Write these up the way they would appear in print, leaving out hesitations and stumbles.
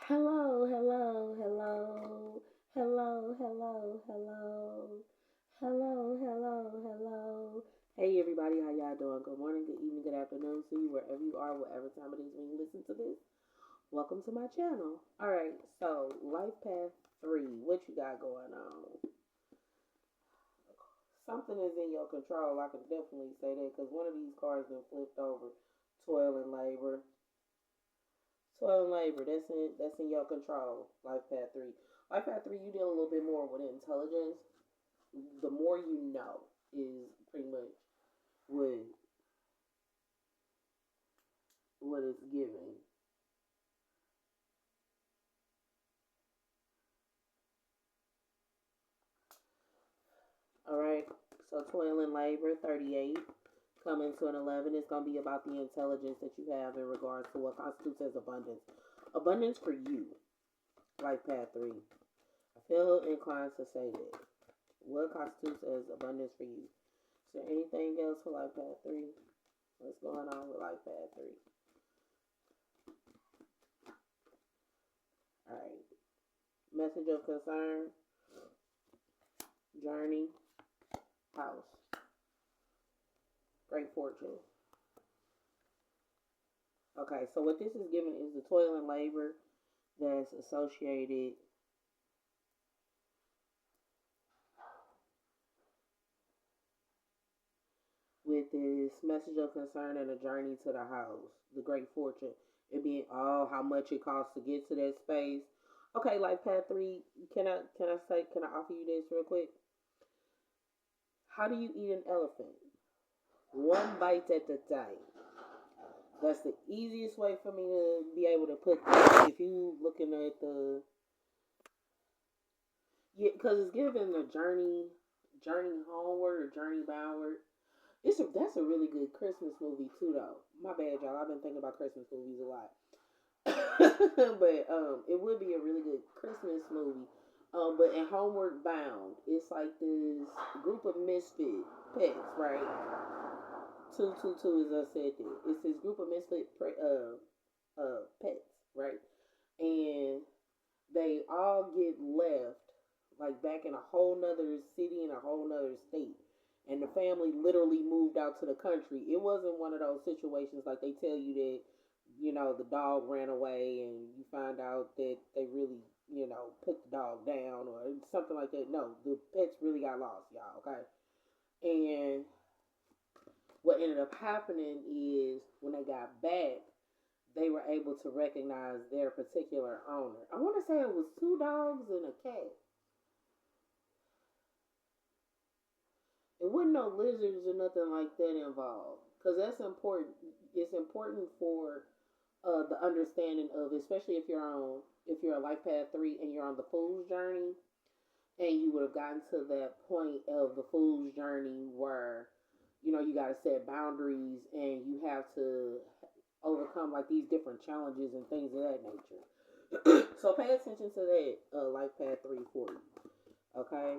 Hello, hello, hello, hello, hello, hello, hello, hello, hello. Hey everybody, how y'all doing? Good morning, good evening, good afternoon to you, wherever you are, whatever time it is when you listen to this. Welcome to my channel. Alright, so Life Path 3, what you got going on? Something is in your control, I can definitely say that, because one of these cards been flipped over. Toil and labor. Toil and labor, that's in your control. Life path three. Life path three, you deal a little bit more with intelligence. The more you know is pretty much what what it's giving. Alright. So toil and labor, 38. Coming to an 11 is gonna be about the intelligence that you have in regards to what constitutes as abundance. Abundance for you, life path three. I feel inclined to say that. What constitutes as abundance for you? Is there anything else for life path three? What's going on with life path three? All right. Message of concern, journey, house, great fortune. Okay, so what this is giving is the toil and labor that's associated with this message of concern and a journey to the house, the great fortune. It being how much it costs to get to that space. Okay, life path three. Can I offer you this real quick? How do you eat an elephant? One bite at a time. That's the easiest way for me to be able to put that. If you looking at the because it's given the journey homeward or journey boundward. That's a really good Christmas movie too, though. My bad, y'all. I've been thinking about Christmas movies a lot, but it would be a really good Christmas movie. But in Homeward Bound, it's like this group of misfit pets, right? 222, as I said, that it's this group of pets, right? And they all get left like back in a whole nother city in a whole nother state. And the family literally moved out to the country. It wasn't one of those situations like they tell you that, the dog ran away and you find out that they really, put the dog down or something like that. No, the pets really got lost, y'all, okay? And what ended up happening is when they got back, they were able to recognize their particular owner. I want to say it was two dogs and a cat. It wasn't no lizards or nothing like that involved, because that's important. It's important for the understanding of, especially if you're a life path three and you're on the fool's journey, and you would have gotten to that point of the fool's journey where you got to set boundaries and you have to overcome like these different challenges and things of that nature. So pay attention to that life path three for you. Okay.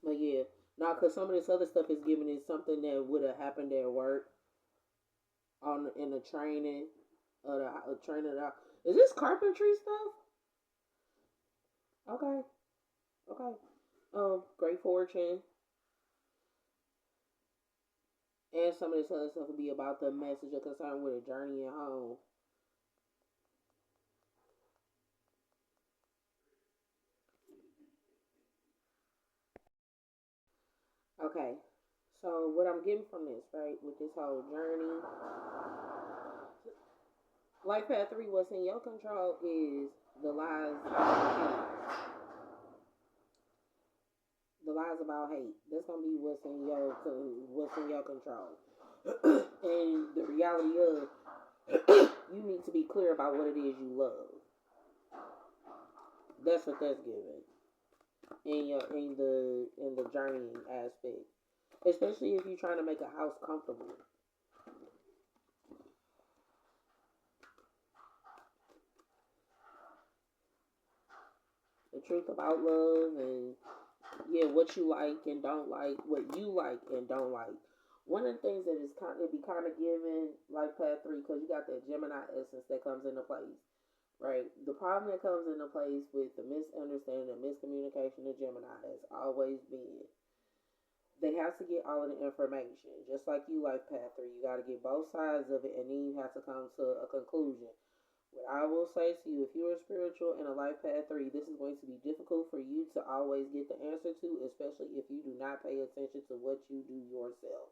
But yeah, now because some of this other stuff is given is something that would have happened at work on in the training, the training. Is this carpentry stuff? Okay, okay. Great fortune, and some of this other stuff would be about the message of concern with a journey at home. Okay, so what I'm getting from this, right, with this whole journey, life path three, what's in your control is the lies about hate. The lies about hate. That's gonna be what's in your control. And the reality of you need to be clear about what it is you love. That's what that's giving in the journeying aspect. Especially if you're trying to make a house comfortable. The truth about love and yeah, what you like and don't like, what you like and don't like. One of the things that is kind of be kind of given life path 3, because you got that Gemini essence that comes into place, right? The problem that comes into place with the misunderstanding and miscommunication of Gemini has always been they have to get all of the information. Just like you, life path 3, you got to get both sides of it, and then you have to come to a conclusion. What I will say to you, if you're a spiritual and a life path 3, this is going to be difficult for you to always get the answer to, especially if you do not pay attention to what you do yourself.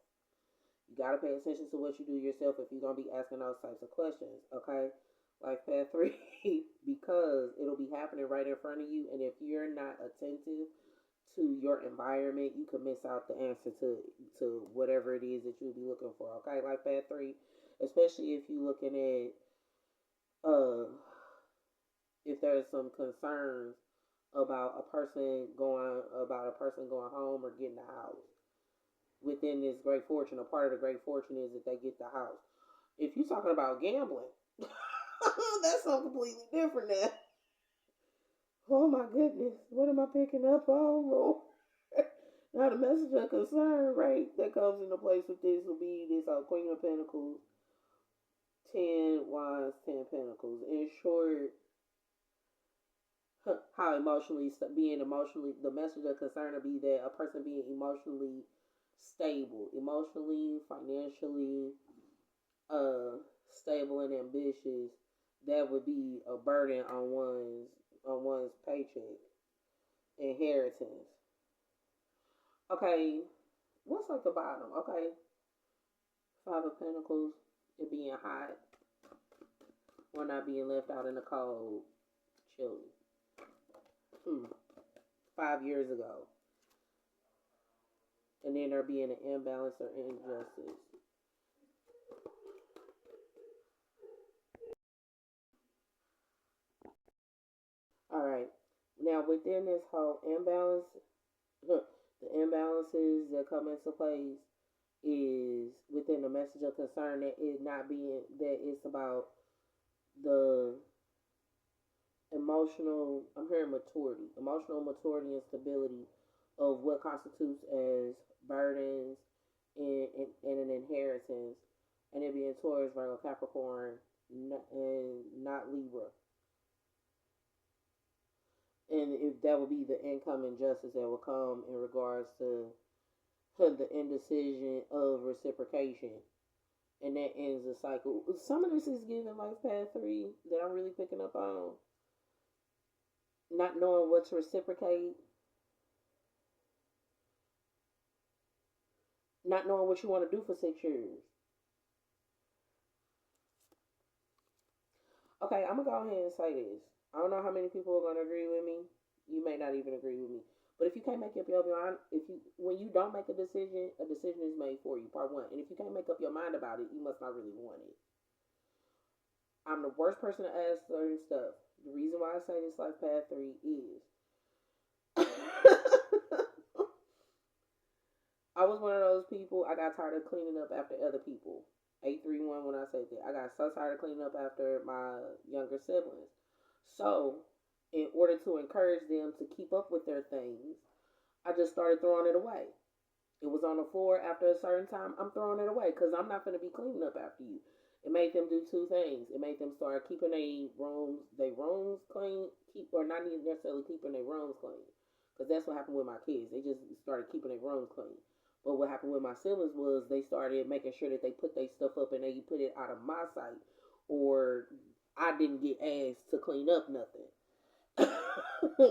You got to pay attention to what you do yourself if you're going to be asking those types of questions, okay? Life path 3, because it'll be happening right in front of you, and if you're not attentive to your environment, you can miss out the answer to whatever it is that you'll be looking for, okay? Life path 3, especially if you're looking at if there's some concerns about a person going home or getting a house within this great fortune. A part of the great fortune is that they get the house. If you're talking about gambling, that's something completely different now. Oh my goodness, what am I picking up? Oh Lord. Now the message of concern, right, that comes into place with this will be this Queen of Pentacles, 10 Wands, 10 Pentacles. In short, how the message of concern will be that a person being emotionally stable, emotionally, financially, stable and ambitious. That would be a burden on one's paycheck, inheritance. Okay, what's like the bottom? Okay, 5 of Pentacles, it being hot, or not being left out in the cold, chilly. 5 years ago. And then there being an imbalance or injustice. Alright. Now within this whole imbalance, the imbalances that come into place is within the message of concern that it not being that it's about the I'm hearing emotional maturity and stability of what constitutes as burdens and an inheritance, and it being Taurus, Virgo, Capricorn, and not Libra. And if that would be the income injustice that will come in regards to the indecision of reciprocation. And that ends the cycle. Some of this is giving life path 3 that I'm really picking up on. Not knowing what to reciprocate. Not knowing what you want to do for 6 years. Okay, I'm going to go ahead and say this. I don't know how many people are going to agree with me. You may not even agree with me. But if you can't make up your mind, when you don't make a decision is made for you, part 1. And if you can't make up your mind about it, you must not really want it. I'm the worst person to ask certain stuff. The reason why I say this life path 3 is I was one of those people, I got tired of cleaning up after other people. 831 when I say that. I got so tired of cleaning up after my younger siblings. So, in order to encourage them to keep up with their things, I just started throwing it away. It was on the floor after a certain time. I'm throwing it away because I'm not going to be cleaning up after you. It made them do 2 things. It made them start keeping their rooms clean, or not even necessarily keeping their rooms clean, because that's what happened with my kids. They just started keeping their rooms clean. But what happened with my siblings was they started making sure that they put their stuff up and they put it out of my sight, or I didn't get asked to clean up nothing.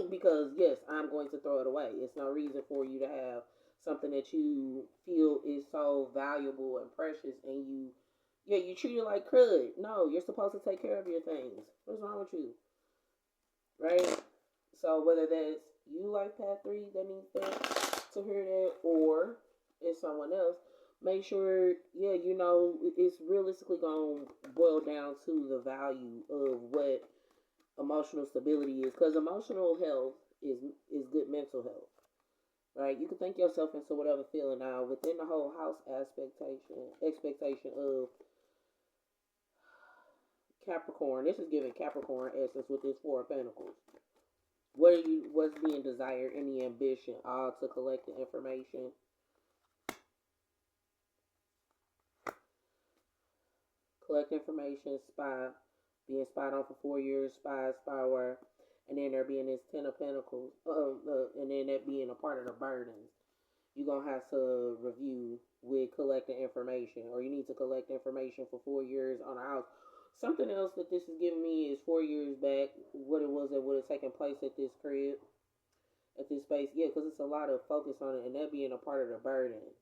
Because yes, I'm going to throw it away. It's no reason for you to have something that you feel is so valuable and precious, and you treat it like crud. No, you're supposed to take care of your things. What's wrong with you? Right? So whether that's you life path 3 that needs that to hear that, or it's someone else, make sure, it's realistically going to boil down to the value of what emotional stability is, because emotional health is good mental health, right? You can think yourself into whatever feeling. Now within the whole house expectation of Capricorn, this is giving Capricorn essence with this 4 of Pentacles. What's being desired, any ambition, all to collect the information. collect information, spy, being spied on for 4 years, spyware, and then there being this Ten of Pentacles, and then that being a part of the burdens. You're going to have to review with collecting information, or you need to collect information for 4 years on a house. Something else that this is giving me is 4 years back, what it was that would have taken place at this crib, at this space. Yeah, because it's a lot of focus on it, and that being a part of the burden,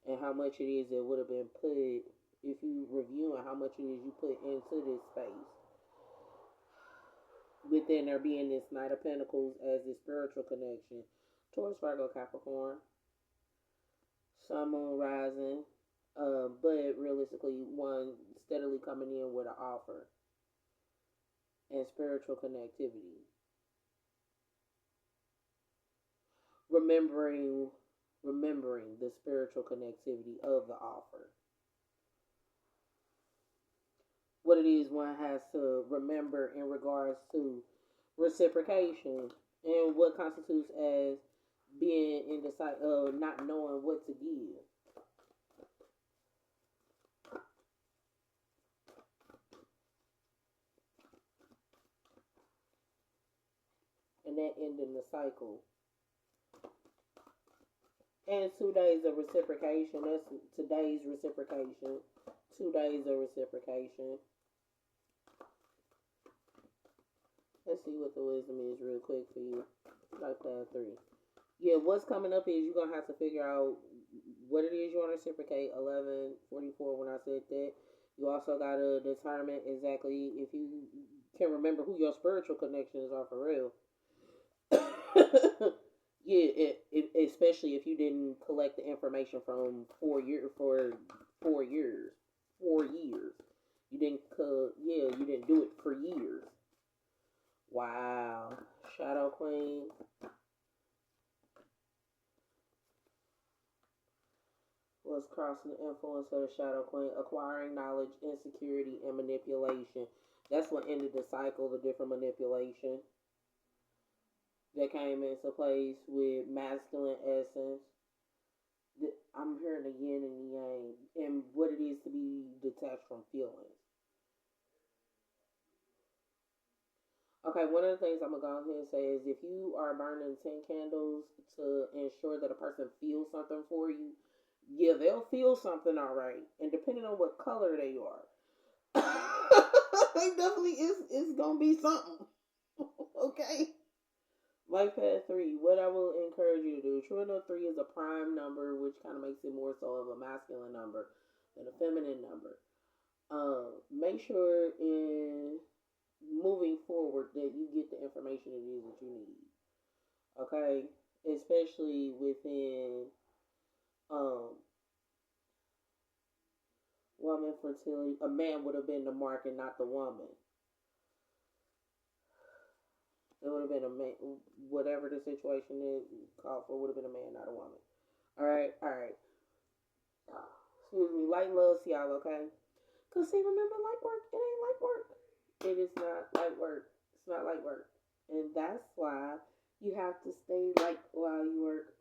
and how much it is that would have been put, if you reviewing how much it is you put into this space. Within there being this Knight of Pentacles as the spiritual connection. Taurus, Virgo, Capricorn, Sun, Moon, Rising, but realistically, one steadily coming in with an offer and spiritual connectivity. Remembering the spiritual connectivity of the offer. What it is one has to remember in regards to reciprocation and what constitutes as being indecisive, not knowing what to give. And that ending the cycle. And 2 days of reciprocation. That's today's reciprocation. 2 days of reciprocation. Let's see what the wisdom is real quick for you. Life path 3. Yeah, what's coming up is you're going to have to figure out what it is you want to reciprocate. 11:44 when I said that. You also got to determine exactly if you can remember who your spiritual connections are for real. Yeah, especially if you didn't collect the information from 4 years. 4 years. You didn't you didn't do it for years. Wow. Shadow Queen. Was crossing the influence of the Shadow Queen, acquiring knowledge, insecurity, and manipulation. That's what ended the cycle, the different manipulation that came into place with masculine essence. I'm hearing the yin and the yang, and what it is to be detached from feelings. Okay, one of the things I'm going to go ahead and say is if you are burning 10 candles to ensure that a person feels something for you, yeah, they'll feel something all right. And depending on what color they are, they definitely is going to be something. Okay? Life path 3, what I will encourage you to do. True enough, 3 is a prime number, which kind of makes it more so of a masculine number than a feminine number. Make sure in moving forward that you get the information it is that you need. Okay? Especially within woman fertility. A man would have been the mark and not the woman. It would have been a man, whatever the situation is called for, would have been a man, not a woman. Alright. Excuse me, light love, y'all, okay? Because see, remember, light work, it ain't light work. It is not light work. It's not light work. And that's why you have to stay light while you work.